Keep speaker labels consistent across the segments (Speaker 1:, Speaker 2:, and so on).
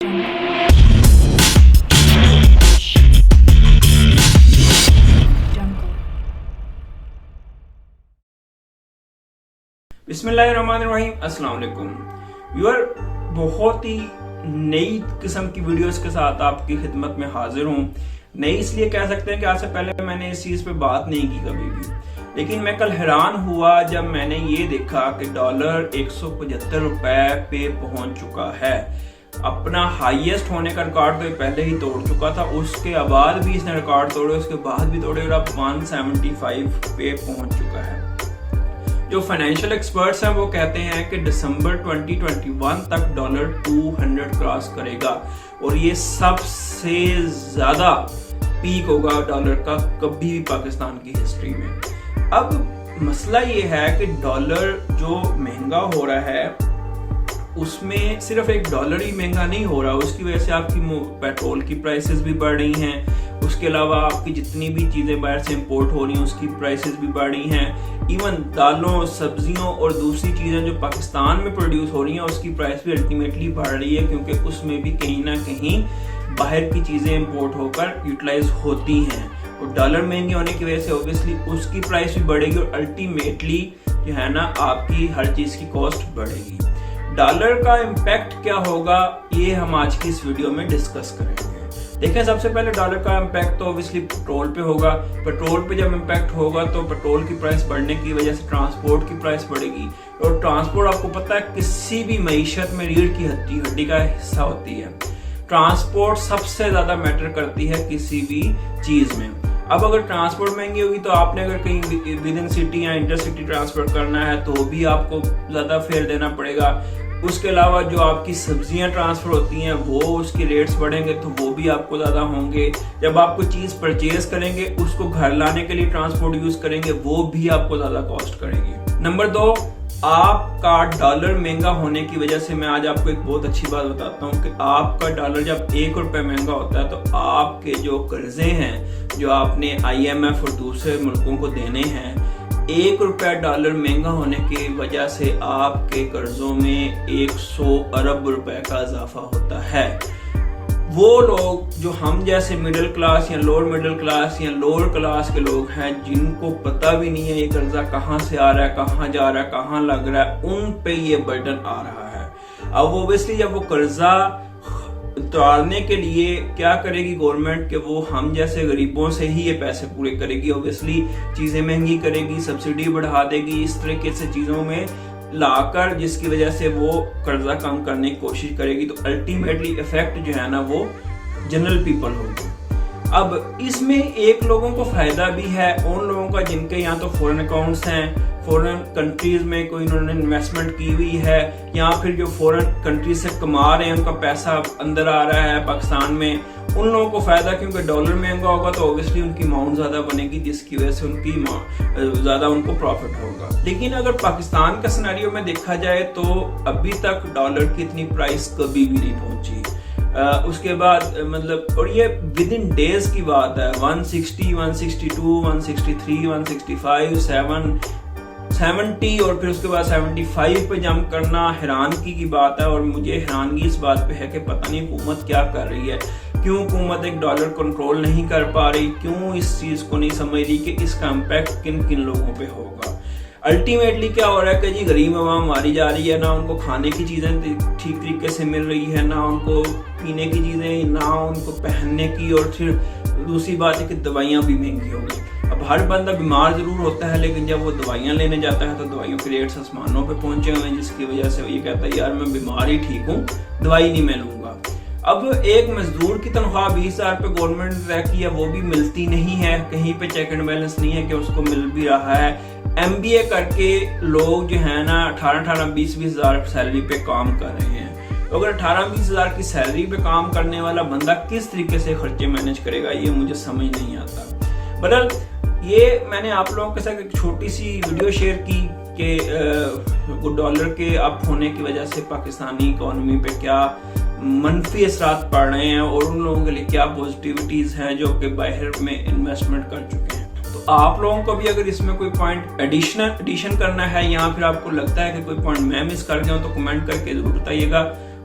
Speaker 1: बिस्मिल्लाहिर्रहमानिर्रहीम, अस्सलाम वालेकुम व्यूअर। बहुत ही नई किस्म की वीडियोस के साथ आपकी खिदमत में हाजिर हूँ। नई इसलिए कह सकते हैं कि आज से पहले मैंने इस चीज़ पे बात नहीं की कभी भी, लेकिन मैं कल हैरान हुआ जब मैंने ये देखा कि डॉलर 175 रुपए पे पहुंच चुका है। अपना हाईएस्ट होने का रिकॉर्ड तो पहले ही तोड़ चुका था, उसके बाद भी इसने रिकॉर्ड तोड़े, उसके बाद भी तोड़े और अब 175 पे पहुंच चुका है। जो फाइनेंशियल एक्सपर्ट्स हैं वो कहते हैं कि दिसंबर 2021 तक डॉलर 200 क्रॉस करेगा और ये सबसे ज्यादा पीक होगा डॉलर का कभी भी पाकिस्तान की हिस्ट्री में। अब मसला ये है कि डॉलर जो महंगा हो रहा है उसमें सिर्फ एक डॉलर ही महंगा नहीं हो रहा, उसकी वजह से आपकी पेट्रोल की प्राइसेस भी बढ़ रही हैं। उसके अलावा आपकी जितनी भी चीज़ें बाहर से इंपोर्ट हो रही हैं उसकी प्राइसेस भी बढ़ रही हैं। इवन दालों, सब्जियों और दूसरी चीज़ें जो पाकिस्तान में प्रोड्यूस हो रही हैं उसकी प्राइस भी अल्टीमेटली बढ़ रही है, क्योंकि उसमें भी कहीं ना कहीं बाहर की चीज़ें इंपोर्ट होकर यूटिलाइज होती हैं और डॉलर महंगे होने की वजह से ऑब्वियसली उसकी प्राइस भी बढ़ेगी और अल्टीमेटली जो है ना आपकी हर चीज़ की कॉस्ट बढ़ेगी। डॉलर का इम्पैक्ट क्या होगा ये हम आज की इस वीडियो में डिस्कस करेंगे। देखें, सबसे पहले डॉलर का इम्पैक्ट तो ऑब्वियसली पेट्रोल पे होगा। पेट्रोल पे जब इम्पैक्ट होगा तो पेट्रोल की प्राइस बढ़ने की वजह से ट्रांसपोर्ट की प्राइस बढ़ेगी और ट्रांसपोर्ट आपको पता है किसी भी मईशत में रीढ़ की हड्डी का हिस्सा होती है। ट्रांसपोर्ट सबसे ज्यादा मैटर करती है किसी भी चीज में। अब अगर ट्रांसपोर्ट महंगी होगी तो आपने अगर कहीं विद इन सिटी या इंटरसिटी ट्रांसपोर्ट करना है तो भी आपको ज्यादा फेयर देना पड़ेगा। उसके अलावा जो आपकी सब्जियां ट्रांसफर होती हैं वो उसके रेट्स बढ़ेंगे तो वो भी आपको ज़्यादा होंगे। जब आप कोई चीज़ परचेज करेंगे उसको घर लाने के लिए ट्रांसपोर्ट यूज़ करेंगे वो भी आपको ज़्यादा कॉस्ट करेगी। नंबर 2, आपका डॉलर महंगा होने की वजह से मैं आज आपको एक बहुत अच्छी बात बताता हूँ कि आपका डॉलर जब 1 रुपये महंगा होता है तो आपके जो कर्जे हैं जो आपने IMF और दूसरे मुल्कों को देने हैं, 1 रुपया डॉलर महंगा होने की वजह से आपके कर्जों में 100 अरब रुपए का इजाफा होता है। वो लोग जो हम जैसे मिडिल क्लास या लोअर मिडिल क्लास या लोअर क्लास के लोग हैं जिनको पता भी नहीं है ये कर्जा कहाँ से आ रहा है, कहाँ जा रहा है, कहाँ लग रहा है, उन पे ये बर्डन आ रहा है। अब ओब्वियसली जब वो कर्जा उतारने के लिए क्या करेगी गवर्नमेंट कि वो हम जैसे गरीबों से ही ये पैसे पूरे करेगी। ऑब्वियसली चीज़ें महंगी करेगी, सब्सिडी बढ़ा देगी, इस तरीके से चीज़ों में लाकर जिसकी वजह से वो कर्जा कम करने की कोशिश करेगी तो अल्टीमेटली इफेक्ट जो है ना वो जनरल पीपल होगी। अब इसमें एक लोगों को फायदा भी है, उन लोगों का जिनके यहाँ तो फॉरेन अकाउंट्स हैं, फॉरेन कंट्रीज में कोई इन्होंने इन्वेस्टमेंट की हुई है या फिर जो फॉरेन कंट्रीज से कमा रहे हैं उनका पैसा अंदर आ रहा है पाकिस्तान में, उन लोगों को फायदा, क्योंकि डॉलर महंगा होगा तो ऑब्वियसली उनकी अमाउंट ज्यादा बनेगी जिसकी वजह से उनकी ज्यादा उनको प्रॉफिट होगा। लेकिन अगर पाकिस्तान का सिनेरियो में देखा जाए तो अभी तक डॉलर की इतनी प्राइस कभी भी नहीं पहुंची। उसके बाद मतलब और ये विद इन डेज की बात है, 160, 162, 163, 165, 70 और फिर उसके बाद 75 पे जंप करना हैरानगी की बात है। और मुझे हैरानगी इस बात पे है कि पता नहीं हुकूमत क्या कर रही है, क्यों हुकूमत एक डॉलर कंट्रोल नहीं कर पा रही, क्यों इस चीज को नहीं समझ रही कि इसका इम्पैक्ट किन किन लोगों पे होगा। अल्टीमेटली क्या हो रहा है कि जी गरीब आवाम मारी जा रही है, ना उनको खाने की चीज़ें ठीक तरीके से मिल रही है, ना उनको पीने की चीज़ें, ना उनको पहनने की, और फिर दूसरी बात है कि दवाइयाँ भी महंगी हो गई। अब हर बंदा बीमार ज़रूर होता है लेकिन जब वो दवाइयाँ लेने जाता है तो दवाइयों के रेट्स आसमानों पे पहुँचे हुए हैं, जिसकी वजह से वो ये कहता है यार मैं बीमार ही ठीक हूँ, दवाई नहीं मैं लूँगा। अब एक मजदूर की तनख्वाह 20,000 पे गवर्नमेंट ने तय की है, वो भी मिलती नहीं है, कहीं पे चेक एंड बैलेंस नहीं है कि उसको मिल भी रहा है। MBA करके लोग जो है ना 18-18, 20-20 हज़ार सैलरी पे काम कर रहे हैं। तो अगर 18-20 हज़ार की सैलरी पे काम करने वाला बंदा किस तरीके से खर्चे मैनेज करेगा ये मुझे समझ नहीं आता। बहरहाल ये मैंने आप लोगों के साथ एक छोटी सी वीडियो शेयर की कि डॉलर के अप होने की वजह से पाकिस्तानी इकोनॉमी पे क्या मनफी असरात पड़ रहे हैं और उन लोगों के लिए क्या पॉजिटिविटीज हैं जो कि बाहर में इन्वेस्टमेंट कर चुके हैं। तो आप लोगों को भी अगर इसमें कोई पॉइंट एडिशन करना है या फिर आपको लगता है कि कोई पॉइंट मैं मिस कर गया हूं तो कमेंट करके जरूर बताइएगा।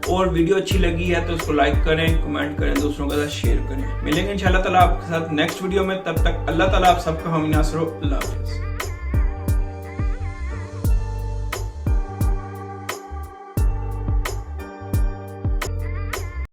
Speaker 1: اور ویڈیو اچھی لگی ہے تو اس کو لائک کریں, کمنٹ کریں, دوسروں کے ساتھ شیئر کریں. ملیں گے انشاءاللہ تعالیٰ آپ کے ساتھ نیکسٹ ویڈیو میں. تب تک اللہ تعالیٰ آپ سب کا حامی ناصر ہو. اللہ حافظ.